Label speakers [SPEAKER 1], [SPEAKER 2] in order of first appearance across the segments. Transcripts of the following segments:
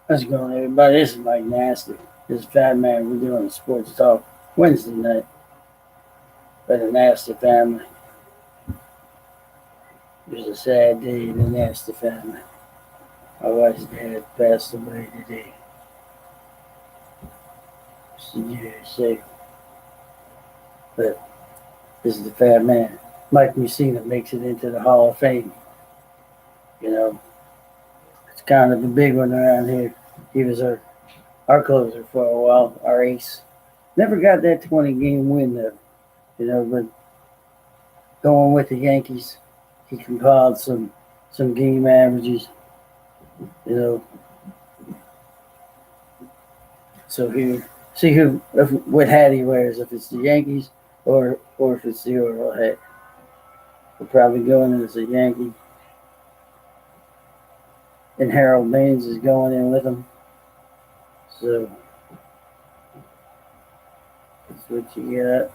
[SPEAKER 1] How's it going, everybody? This is Mike Nasty. This is Fat Man. We're doing a sports talk Wednesday night by the Nasty family. It was a sad day in the Nasty family. My wife's dad passed away today. Sick. But this is the Fat Man. Mike Mussina makes it into the Hall of Fame. You know, it's kind of a big one around here. He was our closer for a while, our ace. Never got that 20-game win though. But going with the Yankees, he compiled some game averages. You know, so here, see what hat he wears. If it's the Yankees or if it's the Oriole hat, we're probably going in as a Yankee. And Harold Baines is going in with him. So that's what you got.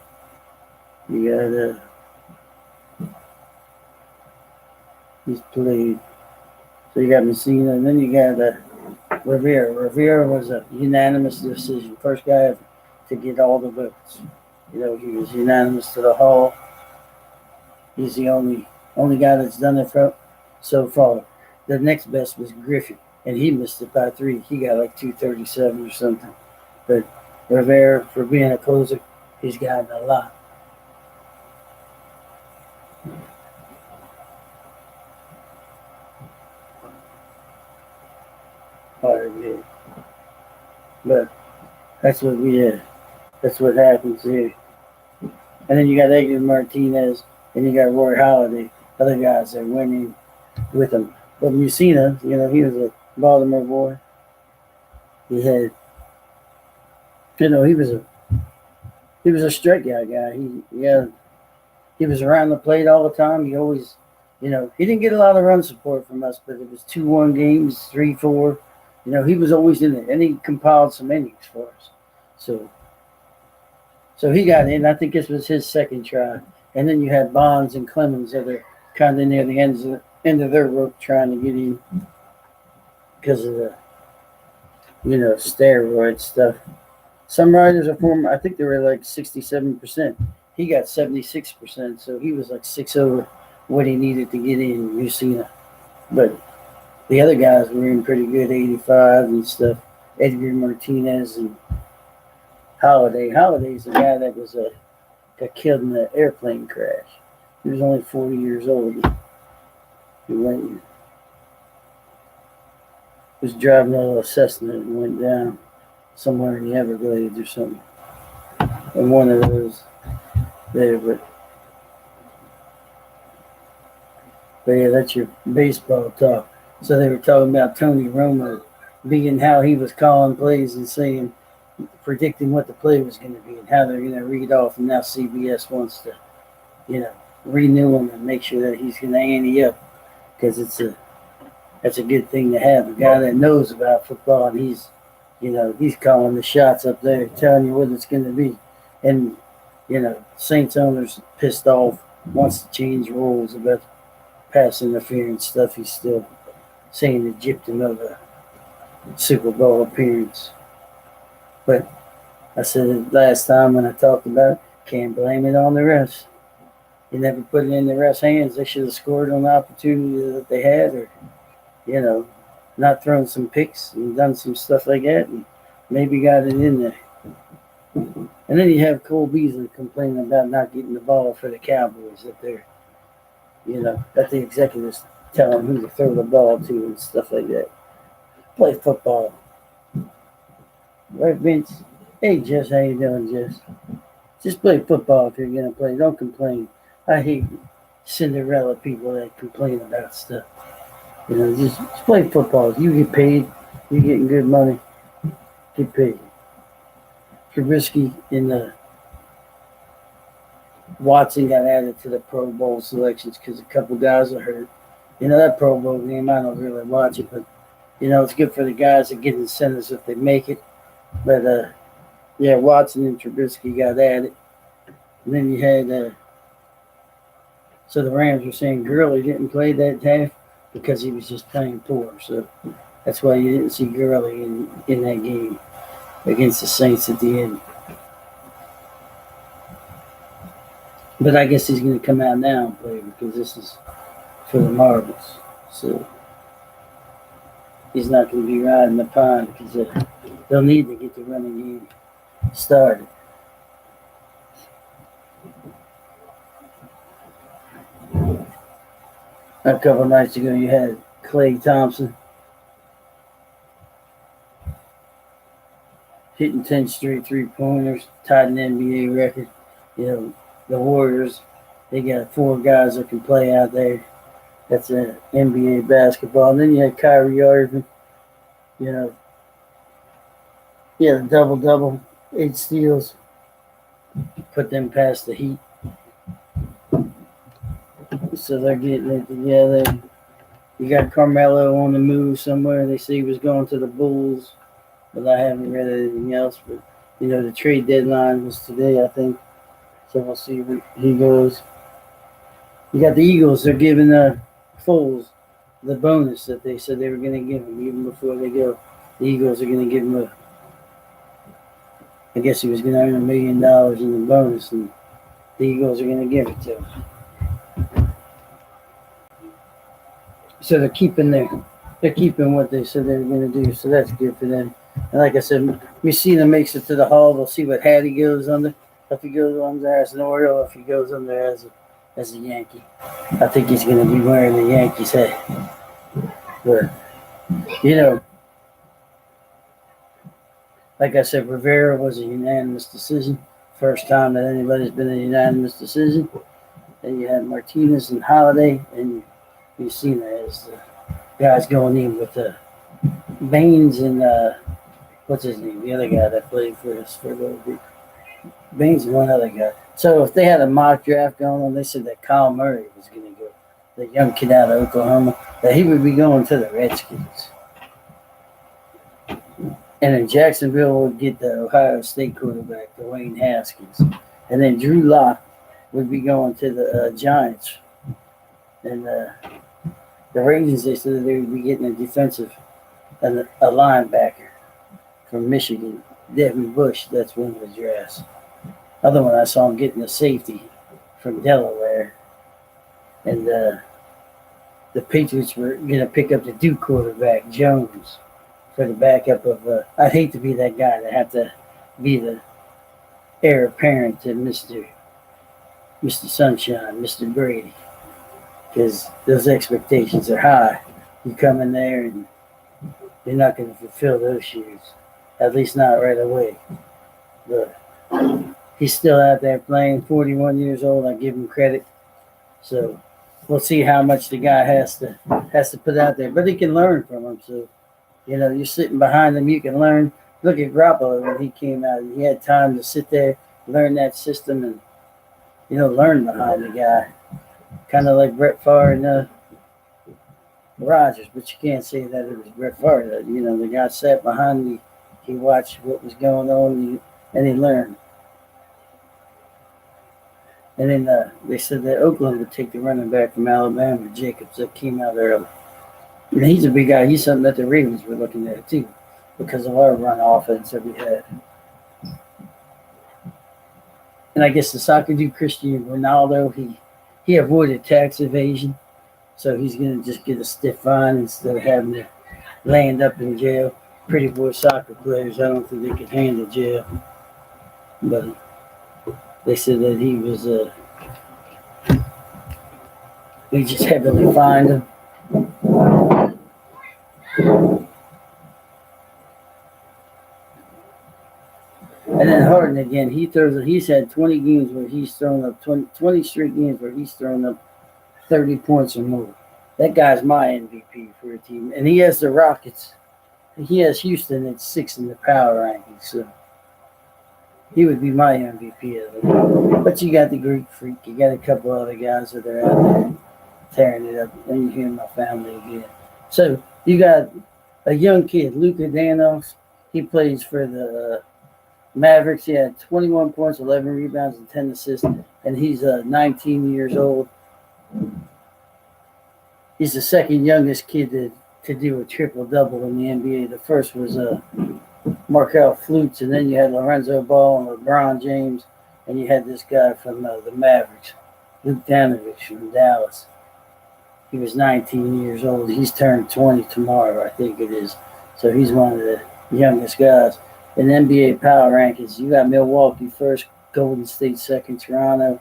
[SPEAKER 1] You got he's played. So you got Messina, and then you got Rivera. Rivera was a unanimous decision. First guy to get all the votes. He was unanimous to the Hall. He's the only guy that's done it so far. The next best was Griffey, and he missed it by 3. He got like 237 or something. But Rivera, for being a closer, he's gotten a lot. Hard, yeah. But that's what we had. That's what happens here. And then you got Edgar Martinez, and you got Roy Halladay, other guys that went in with him. But Mussina, he was a Baltimore boy. He had, he was a strikeout guy. He was around the plate all the time. He always, he didn't get a lot of run support from us, but it was 2-1 games, 3-4. He was always in it, and he compiled some innings for us. So he got in. I think this was his second try. And then you had Bonds and Clemens that are kind of near the end of their rope trying to get in because of the, steroid stuff. Some riders are former. I think they were like 67%. He got 76%, so he was like 6 over what he needed to get in, Mussina. But the other guys were in pretty good, 85 and stuff. Edgar Martinez and Halladay. Halladay's the guy that got killed in the airplane crash. He was only 40 years old. He was driving a little Cessna and went down somewhere in the Everglades or something. And one of those there, but yeah, that's your baseball talk. So they were talking about Tony Romo being how he was calling plays and predicting what the play was going to be and how they're going to read off. And now CBS wants to, renew him and make sure that he's going to ante up because that's a good thing to have. A guy that knows about football and he's calling the shots up there, telling you what it's going to be. And, Saints owners pissed off, wants to change rules about pass interference stuff. He's still saying it gypped him of a Super Bowl appearance. But I said it last time when I talked about it, can't blame it on the refs. You never put it in the refs' hands. They should have scored on the opportunity that they had or, not thrown some picks and done some stuff like that and maybe got it in there. And then you have Cole Beasley complaining about not getting the ball for the Cowboys that that the executives tell him who to throw the ball to and stuff like that. Play football. Right, Vince? Hey, Jess, how you doing, Jess? Just play football if you're going to play. Don't complain. I hate Cinderella people that complain about stuff. Just play football. You get paid. You're getting good money. Get paid. Trubisky and Watson got added to the Pro Bowl selections because a couple guys are hurt. That Pro Bowl game, I don't really watch it, but, it's good for the guys that get incentives if they make it. But, Watson and Trubisky got added. And then you had, so the Rams were saying Gurley didn't play that half because he was just playing poor. So That's why you didn't see Gurley in that game against the Saints at the end. But I guess he's going to come out now and play because this is for the marbles. So he's not going to be riding the pond because they'll need to get the running game started. A couple nights ago, you had Clay Thompson hitting 10 straight three-pointers, tied an NBA record. You know, the Warriors, they got 4 guys that can play out there. That's an NBA basketball. And then you had Kyrie Irving, you know, he had a double-double, 8 steals, put them past the Heat. So they're getting it together. You got Carmelo on the move somewhere. They say he was going to the Bulls, but I haven't read anything else. But, you know, the trade deadline was today, I think. So we'll see where he goes. You got the Eagles. They're giving Foles the bonus that they said they were going to give him even before they go. The Eagles are going to give him I guess he was going to earn $1 million in the bonus, and the Eagles are going to give it to him. So they're keeping what they said they were going to do. So that's good for them. And like I said, Messina makes it to the Hall. We'll see what hat he goes under. If he goes under as an Oriole, if he goes under as a Yankee. I think he's going to be wearing the Yankees hat. But, you know, like I said, Rivera was a unanimous decision. First time that anybody's been a unanimous decision. Then you had Martinez and Holiday, and Messina as the guys going in with Baines and what's his name? The other guy that played for us for a little bit. Baines and one other guy. So if they had a mock draft going on, they said that Kyle Murray was going to go, the young kid out of Oklahoma, that he would be going to the Redskins. And then Jacksonville would get the Ohio State quarterback, Dwayne Haskins. And then Drew Lock would be going to the Giants. And the Ravens, they said that they would be getting a defensive, a linebacker from Michigan, Devin Bush. That's one of the drafts. Other one I saw him getting a safety from Delaware. And the Patriots were going to pick up the Duke quarterback, Jones, for the backup of, I'd hate to be that guy to have to be the heir apparent to Mr. Sunshine, Mr. Brady, because those expectations are high. You come in there and you're not going to fulfill those shoes, at least not right away. But he's still out there playing, 41 years old. I give him credit. So we'll see how much the guy has to put out there, but he can learn from him. So, you know, you're sitting behind him, you can learn. Look at Garoppolo when he came out. He had time to sit there, learn that system, and, you know, learn behind the guy. Kind of like Brett Favre and Rodgers, but you can't say that it was Brett Favre. You know, the guy sat behind me, he watched what was going on, and he learned. And then they said that Oakland would take the running back from Alabama, Jacobs, that came out early. And he's a big guy. He's something that the Ravens were looking at, too, because of our run offense that we had. And I guess the soccer dude, Cristiano Ronaldo, he avoided tax evasion, so he's going to just get a stiff fine instead of having to land up in jail. Pretty boy soccer players, I don't think they could handle jail. But they said that he was, we just heavily fined him. And then Harden again, he's had 20 games where he's thrown up 20 straight games where he's thrown up 30 points or more. That guy's my MVP for a team. And he has the Rockets. He has Houston at 6 in the power rankings. So he would be my MVP of it. But you got the Greek Freak. You got a couple other guys that are out there tearing it up. And you hear my family again. So you got a young kid, Luka Danos. He plays for the Mavericks. He had 21 points, 11 rebounds, and 10 assists. And he's 19 years old. He's the second youngest kid to do a triple double in the NBA. The first was Markel Fultz, and then you had Lorenzo Ball and LeBron James, and you had this guy from the Mavericks, Luke Danovich from Dallas. He was 19 years old. He's turned 20 tomorrow, I think it is. So he's one of the youngest guys. In NBA power rankings, you got Milwaukee first, Golden State second, Toronto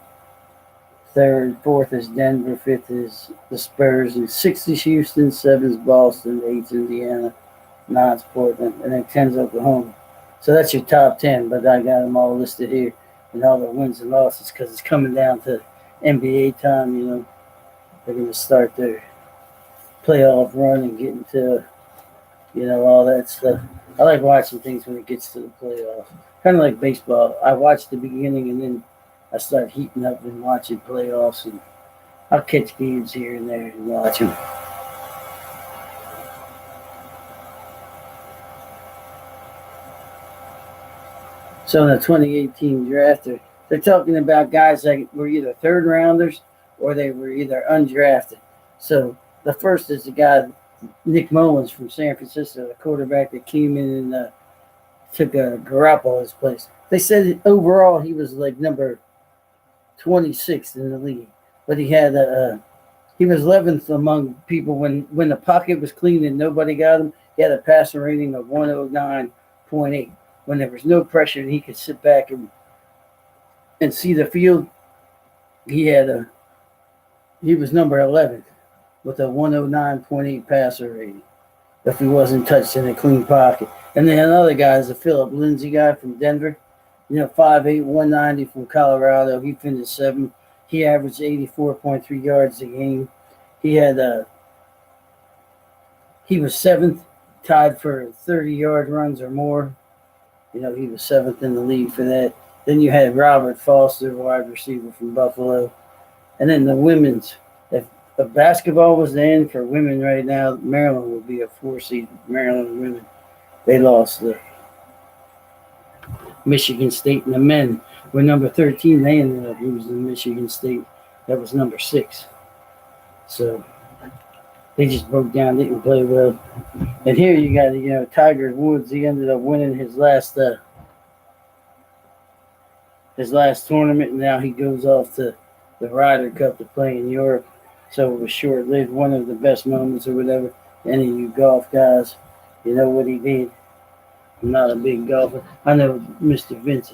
[SPEAKER 1] third, fourth is Denver, fifth is the Spurs, and sixth is Houston, seventh is Boston, eighth Indiana, ninth Portland, and then 10's Oklahoma. So that's your top 10, but I got them all listed here and all the wins and losses because it's coming down to NBA time, you know. They're going to start their playoff run and get into, you know, all that stuff. I like watching things when it gets to the playoffs. Kind of like baseball. I watch the beginning and then I start heating up and watching playoffs, and I'll catch games here and there and watch them. So in the 2018 draft, they're talking about guys that were either third rounders or they were either undrafted. So the first is the guy, Nick Mullins from San Francisco, the quarterback that came in and took Garoppolo's place. They said overall he was like number 26th in the league, but he had he was 11th among people when the pocket was clean and nobody got him. He had a passer rating of 109.8. When there was no pressure and he could sit back and see the field, he was number 11th with a 109.8 passer rating if he wasn't touched in a clean pocket. And then another guy is a Philip Lindsay guy from Denver. 5'8", 190 from Colorado. He finished seventh. He averaged 84.3 yards a game. He was seventh, tied for 30-yard runs or more. He was seventh in the league for that. Then you had Robert Foster, wide receiver from Buffalo. And then the women's. If basketball was the end for women right now, Maryland would be a 4-seed. Maryland women. They lost the Michigan State, and the men were number 13. They ended up losing Michigan State. That was number 6. So they just broke down, didn't play well. And here you got, Tiger Woods. He ended up winning his last tournament, and now he goes off to the Ryder Cup to play in Europe. So it was short-lived, one of the best moments or whatever. Any of you golf guys, you know what he did. I'm not a big golfer. I know Mr. Vince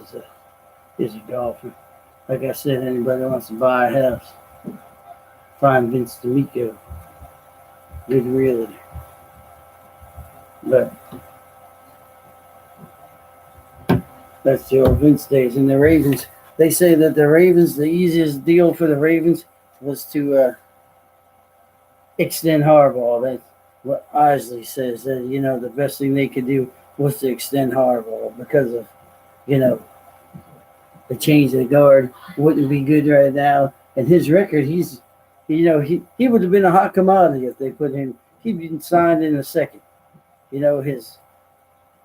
[SPEAKER 1] is a golfer. Like I said, anybody wants to buy a house, find Vince D'Amico. Good realtor. But that's the old Vince days. And the Ravens, they say that the easiest deal for the Ravens was to extend Harbaugh. That's what Isley says. That, the best thing they could do was to extend Harbaugh because of, the change of the guard wouldn't be good right now. And his record, he would have been a hot commodity if they put him. He'd been signed in a second.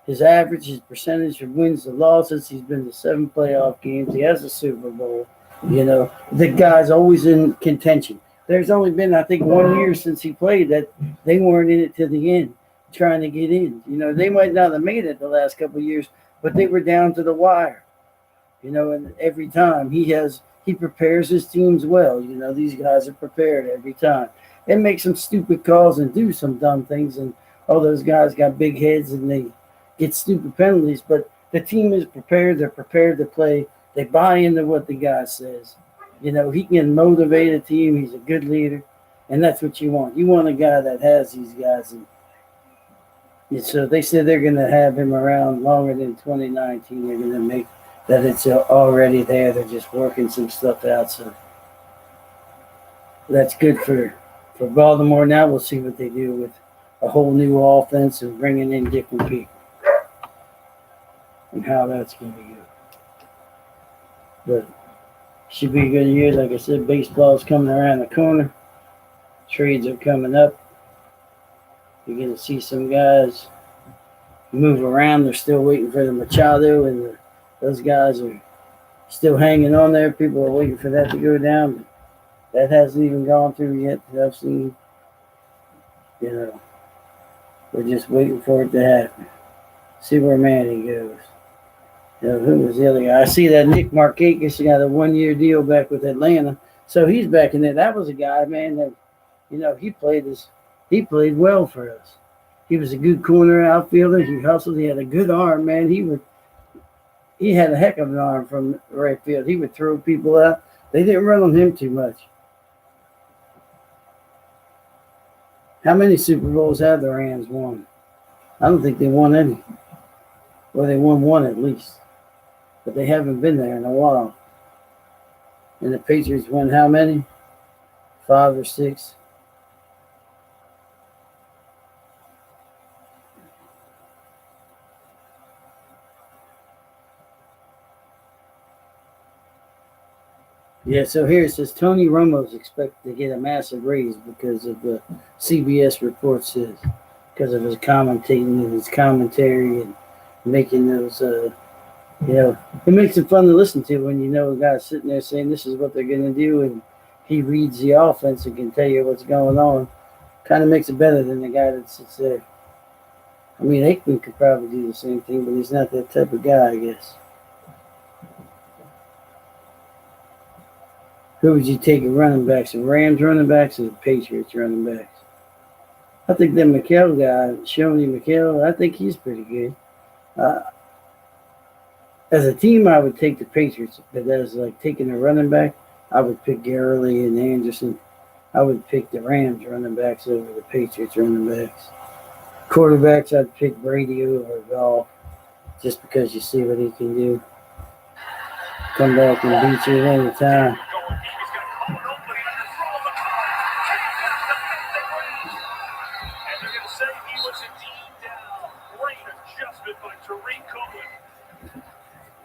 [SPEAKER 1] His average, his percentage of wins and losses, he's been to 7 playoff games. He has a Super Bowl. The guy's always in contention. There's only been, I think, 1 year since he played that they weren't in it to the end, trying to get in. They might not have made it the last couple of years, but they were down to the wire. And every time he prepares his teams well. These guys are prepared every time. They make some stupid calls and do some dumb things, and all those guys got big heads and they get stupid penalties, but the team is prepared. They're prepared to play. They buy into what the guy says. He can motivate a team. He's a good leader, and that's what you want. You want a guy that has these guys. And so they said they're going to have him around longer than 2019. They're going to make that it's already there. They're just working some stuff out. So that's good for Baltimore. Now we'll see what they do with a whole new offense and bringing in different people and how that's going to go. But should be a good year. Like I said, baseball's coming around the corner. Trades are coming up. You're going to see some guys move around. They're still waiting for the Machado, and those guys are still hanging on there. People are waiting for that to go down. But that hasn't even gone through yet that I've seen. We're just waiting for it to happen. See where Manny goes. Who was the other guy? I see that Nick Markakis got a 1-year deal back with Atlanta, so he's back in there. That was a guy, man, that he played well for us. He was a good corner outfielder. He hustled. He had a good arm, man. He had a heck of an arm from right field. He would throw people out. They didn't run on him too much. How many Super Bowls have the Rams won? I don't think they won any. Well, they won one at least. But they haven't been there in a while. And the Patriots won how many? 5 or 6. Yeah, so here it says Tony Romo's expected to get a massive raise because of the CBS report says, because of his commentating and his commentary and making those, it makes it fun to listen to when you know a guy's sitting there saying this is what they're going to do and he reads the offense and can tell you what's going on. Kind of makes it better than the guy that sits there. I mean, Aikman could probably do the same thing, but he's not that type of guy, I guess. Who would you take at running backs? The Rams running backs or the Patriots running backs? I think that McHale guy, Shoney McHale, I think he's pretty good. As a team, I would take the Patriots, but as like taking a running back, I would pick Gurley and Anderson. I would pick the Rams running backs over the Patriots running backs. Quarterbacks, I'd pick Brady over Goff, just because you see what he can do. Come back and beat you at any time.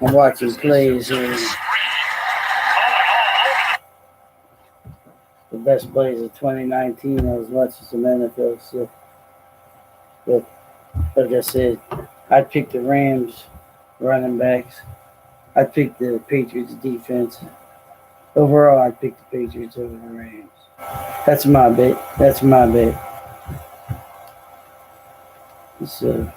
[SPEAKER 1] I'm watching plays here. The best plays of 2019. I was watching some NFL stuff. But like I said, I'd pick the Rams running backs. I'd pick the Patriots defense. Overall, I'd pick the Patriots over the Rams. That's my bet. So,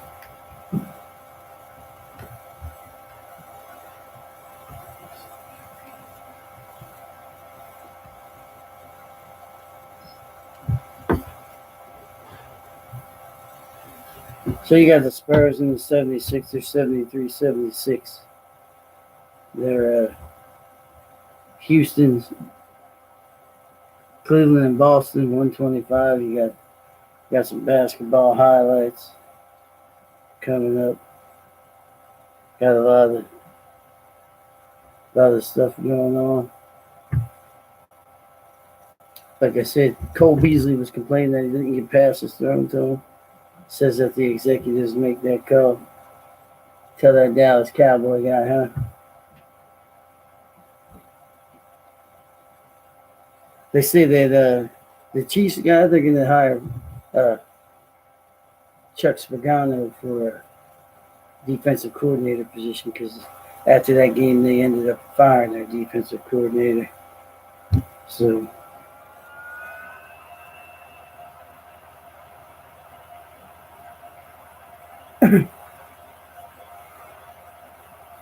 [SPEAKER 1] you got the Spurs in the 76ers, 73-76. They're Houston's, Cleveland and Boston, 125. You got some basketball highlights coming up. Got a lot of stuff going on. Like I said, Cole Beasley was complaining that he didn't get passes thrown to him. Says that the executives make that call. Tell that Dallas Cowboy guy, huh? They say that the Chiefs guy, they're going to hire Chuck Spagano for a defensive coordinator position because after that game, they ended up firing their defensive coordinator. So,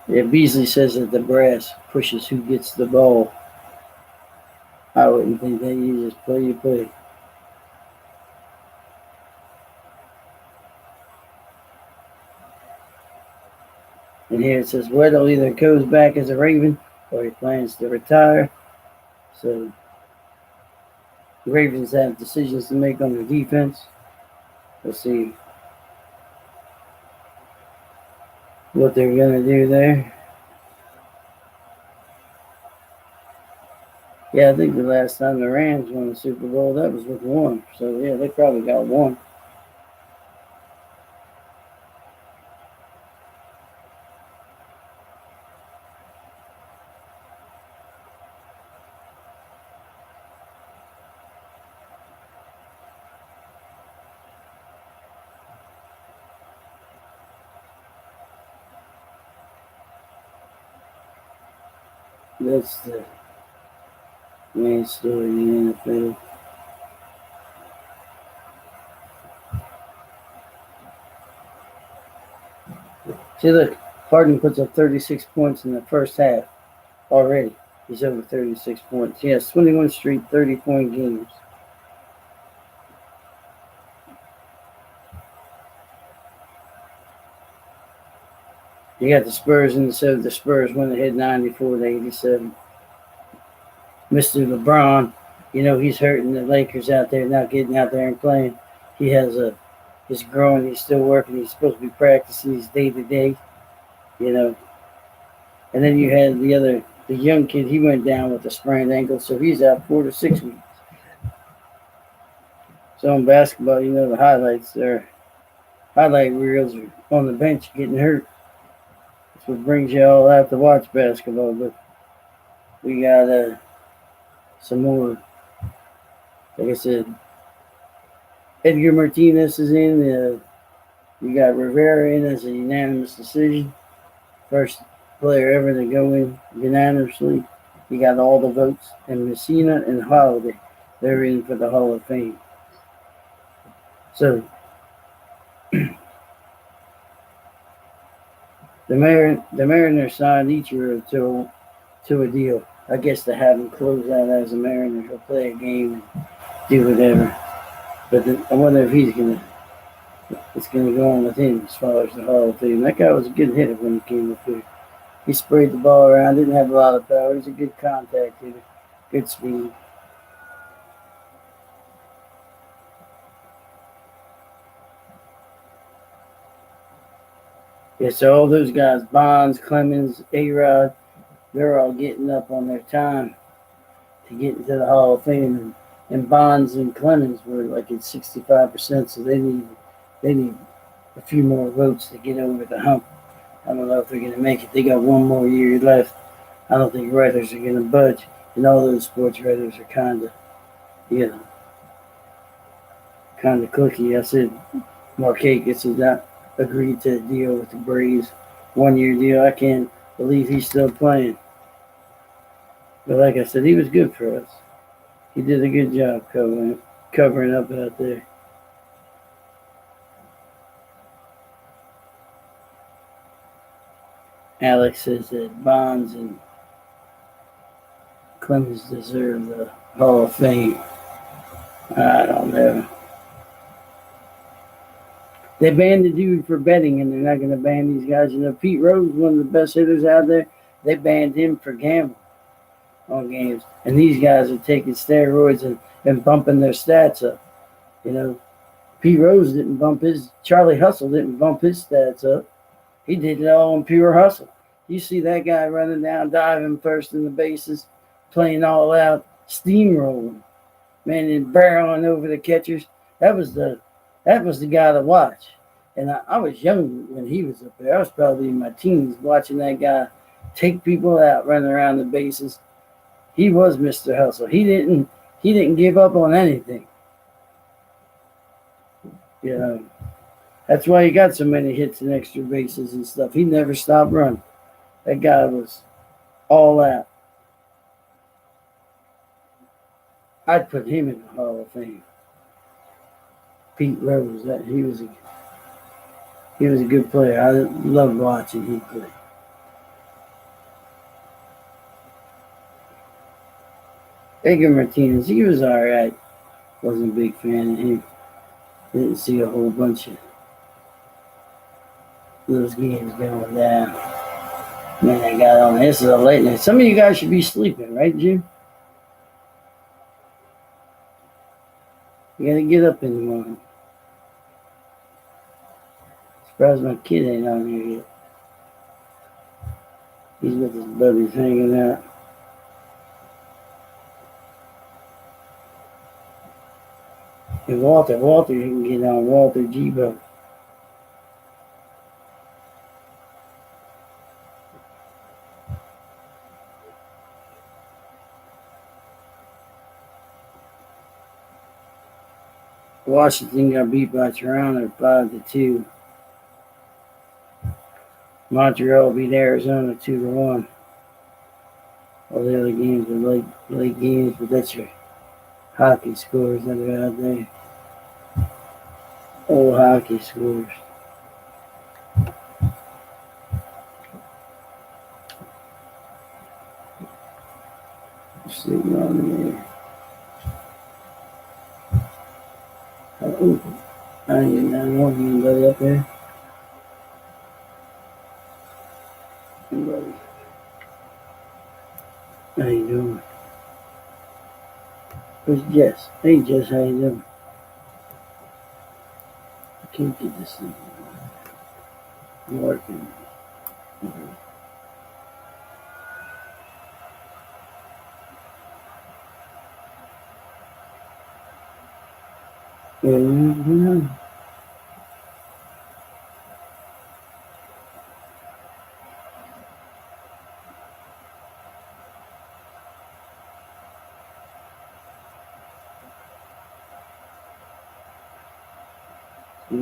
[SPEAKER 1] yeah, Beasley says that the brass pushes who gets the ball. I wouldn't think that. You just play your play. And here it says Weddle either goes back as a Raven or he plans to retire. So the Ravens have decisions to make on their defense. Let's see what they're going to do there. Yeah, I think the last time the Rams won the Super Bowl, that was with one. So, yeah, they probably got one. That's the main story in the NFL. See, look, Harden puts up 36 points in the first half already. He's over 36 points. He has 21 straight 30-point games. You got the Spurs in the seventh. The Spurs went ahead 94-87. Mr. LeBron, he's hurting the Lakers out there, not getting out there and playing. He has he's growing. He's still working. He's supposed to be practicing. He's day to day, you know. And then you had the young kid. He went down with a sprained ankle, so he's out 4 to 6 weeks. So in basketball, the highlight reels are on the bench getting hurt. That's what brings you all out to watch basketball. But we got some more. Like I said, Edgar Martinez is in. You got Rivera in as a unanimous decision. First player ever to go in unanimously. You got all the votes. And Messina and Holiday, they're in for the Hall of Fame. So the Mariners signed Ichiro to a deal. I guess to have him close out as a Mariner. He'll play a game and do whatever. But I wonder if it's gonna go on with him as far as the Hall of Fame. That guy was a good hitter when he came up here. He sprayed the ball around, didn't have a lot of power. He's a good contact hitter, good speed. Yeah, so all those guys, Bonds, Clemens, A-Rod, they're all getting up on their time to get into the Hall of Fame. And Bonds and Clemens were like at 65%, so they need a few more votes to get over the hump. I don't know if they're going to make it. They got one more year left. I don't think writers are going to budge. And all those sports writers are kind of cliquey. I said Markakis has not agreed to a deal with the Braves. 1 year deal. I can't believe he's still playing. But like I said, he was good for us. He did a good job covering up out there. Alex says that Bonds and Clemens deserve the Hall of Fame. I don't know. They banned the dude for betting, and they're not going to ban these guys. Pete Rose, one of the best hitters out there, they banned him for gambling on games. And these guys are taking steroids and bumping their stats up. Pete Rose Charlie Hustle didn't bump his stats up. He did it all on pure hustle. You see that guy running down, diving first in the bases, playing all out, steamrolling, man, and barreling over the catchers. That was the guy to watch. And I was young when he was up there. I was probably in my teens watching that guy take people out, running around the bases. He was Mr. Hustle. He didn't give up on anything. That's why he got so many hits and extra bases and stuff. He never stopped running. That guy was all out. I'd put him in the Hall of Fame. Pete Rose, he was a good player. I loved watching him play. Edgar Martinez, he was all right. Wasn't a big fan of him. Didn't see a whole bunch of those games going down. Man, I got on. This is a late night. Some of you guys should be sleeping, right, Jim? You gotta get up in the morning. Surprised my kid ain't on here yet. He's with his buddies hanging out. And Walter, you can get on Walter G-Bo. Washington got beat by Toronto 5-2. Montreal beat Arizona 2-1. All the other games are late games, but that's your hockey scores that are out there. Old hockey scores. sitting on there. Oh, I ain't not know anybody up there. Anybody? How you doing? Where's Jess? Hey Jess, how you doing? I can't get this thing. I'm working. Mm-hmm. I'm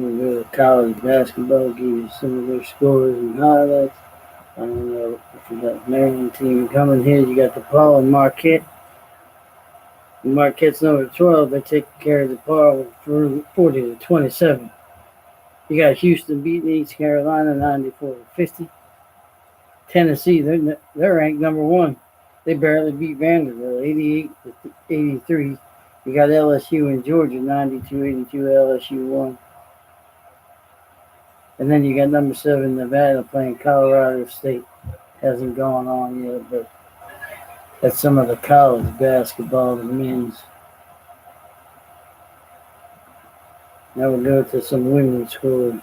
[SPEAKER 1] gonna go to college basketball, give you some of their scores and highlights. I don't know if you got Maryland team coming here. You got DePaul and Marquette. Marquette's number 12. They take care of DePaul for 40-27. You got Houston beating East Carolina 94-50. Tennessee, they're ranked number 1. They barely beat Vanderbilt 88-83. You got LSU and Georgia 92-82. LSU won. And then you got number 7 Nevada playing Colorado State. Hasn't gone on yet, but that's some of the college basketball, the men's. Now we'll go to some women's scores.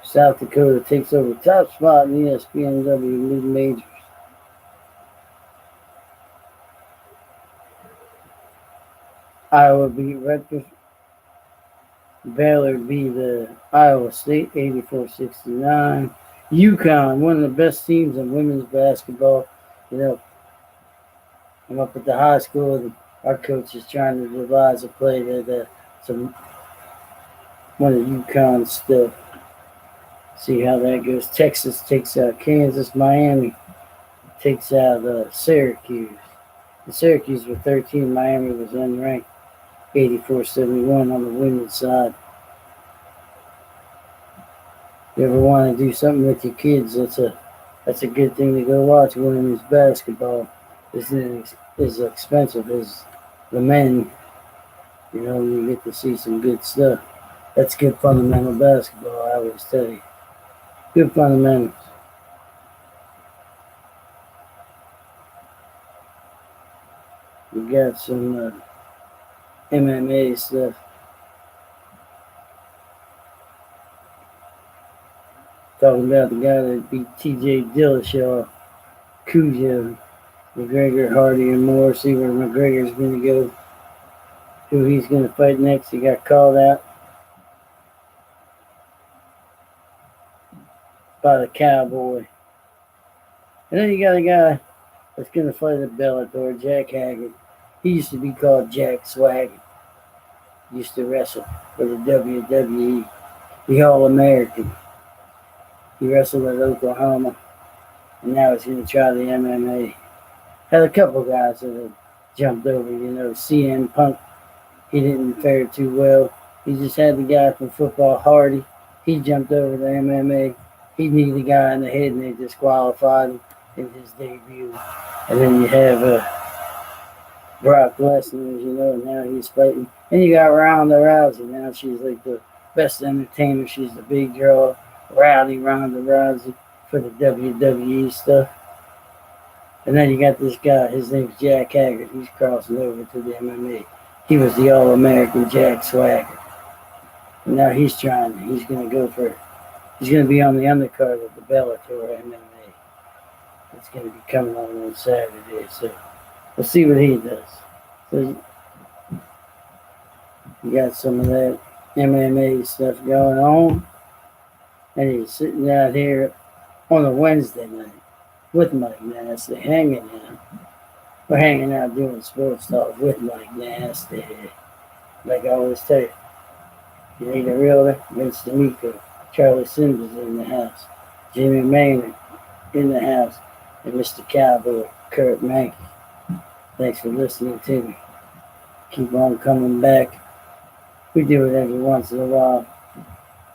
[SPEAKER 1] South Dakota takes over top spot in the ESPNW mid-majors. Iowa beat Rutgers. Baylor beat Iowa State 84-69. UConn, one of the best teams in women's basketball. You know, I'm up at the high school, and our coach is trying to devise a play that some one of UConn's stuff. See how that goes. Texas takes out Kansas. Miami takes out Syracuse. The Syracuse were 13. Miami was unranked. 84-71 on the women's side. You ever want to do something with your kids? That's a good thing to go watch. Women's basketball isn't as expensive as the men. You know, you get to see some good stuff. That's good fundamental basketball, I always tell you. Good fundamentals. We got some MMA stuff. Talking about the guy that beat T.J. Dillashaw, Cujo, McGregor, Hardy, and more. See where McGregor's going to go. Who he's going to fight next. He got called out by the Cowboy. And then you got a guy that's going to fight at Bellator, Jack Haggard. He used to be called Jack Swagger. Used to wrestle for the WWE. The All-American. He wrestled at Oklahoma. And now he's going to try the MMA. Had a couple guys that have jumped over, you know, CM Punk. He didn't fare too well. He just had the guy from football, Hardy. He jumped over to MMA. He kneed the guy in the head and they disqualified him in his debut. And then you have Brock Lesnar, you know, now he's fighting. And you got Ronda Rousey. Now she's like the best entertainer. She's the big draw. Rowdy Ronda Rousey for the WWE stuff. And then you got this guy, his name's Jack Haggard. He's crossing over to the MMA. He was the All-American Jack Swagger. And now he's going to be on the undercard of the Bellator MMA. It's going to be coming on Saturday. So we'll see what he does. So you got some of that MMA stuff going on. And he's sitting out here on a Wednesday night with Mike Nasty, hanging out. We're hanging out doing sports talk with Mike Nasty. Like I always tell you, you need a realtor, Vince D'Amico, Charlie Sims is in the house, Jimmy Maynard in the house, and Mr. Cowboy, Kurt Mankey. Thanks for listening to me. Keep on coming back. We do it every once in a while.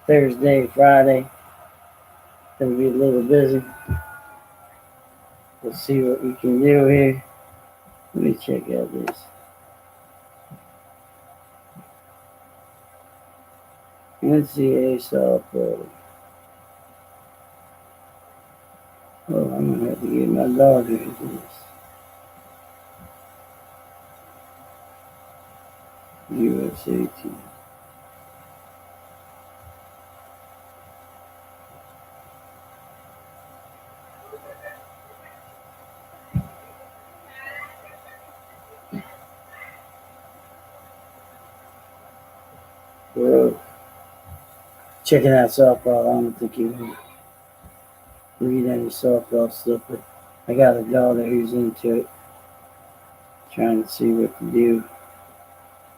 [SPEAKER 1] Thursday, Friday. Gonna be a little busy. We'll see what we can do here. Let me check out this. NCAA softball. Oh, I'm gonna have to get my daughter into this. USA team. Well, checking out softball, I don't think you want to read any softball stuff, but I got a daughter who's into it, trying to see what to do,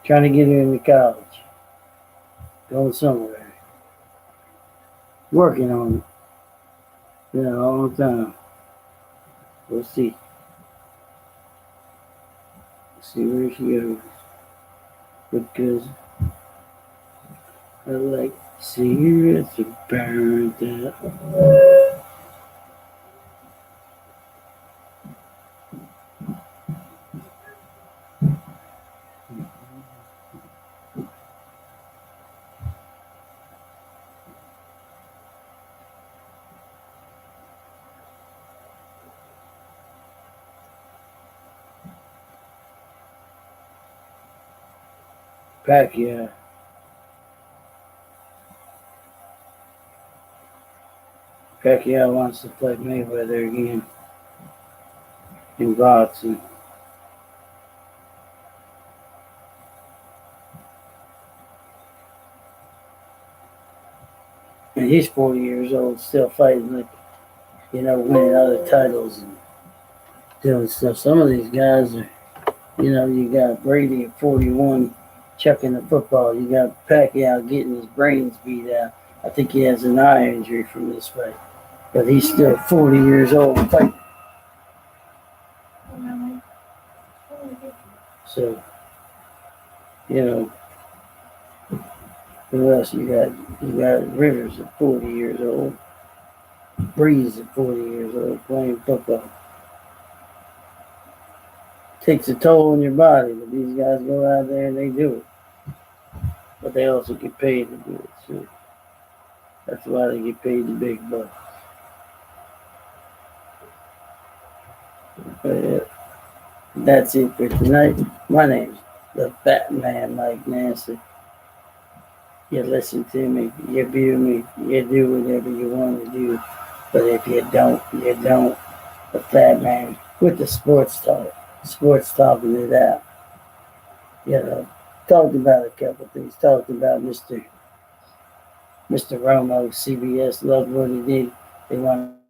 [SPEAKER 1] trying to get her into college, going somewhere, working on it, all the time. We'll see. See where she goes. Because I like cigarettes are burned out. Pacquiao. Pacquiao wants to fight Mayweather again in boxing. And he's 40 years old, still fighting, like, winning other titles and doing stuff. Some of these guys are, you got Brady at 41 chucking the football. You got Pacquiao getting his brains beat out. I think he has an eye injury from this fight. But he's still 40 years old fighting. So, who else you got? You got Rivers at 40 years old. Breeze at 40 years old playing football. Takes a toll on your body, but these guys go out there and they do it. But they also get paid to do it, so that's why they get paid the big bucks. But yeah, that's it for tonight. My name's the Fatman, Mike Nancy. You listen to me, you view me, you do whatever you want to do. But if you don't, you don't. The Fat Man with the sports talk. Sports talking it out. Talked about a couple things. Talked about Mr. Romo, CBS loved what he did. They want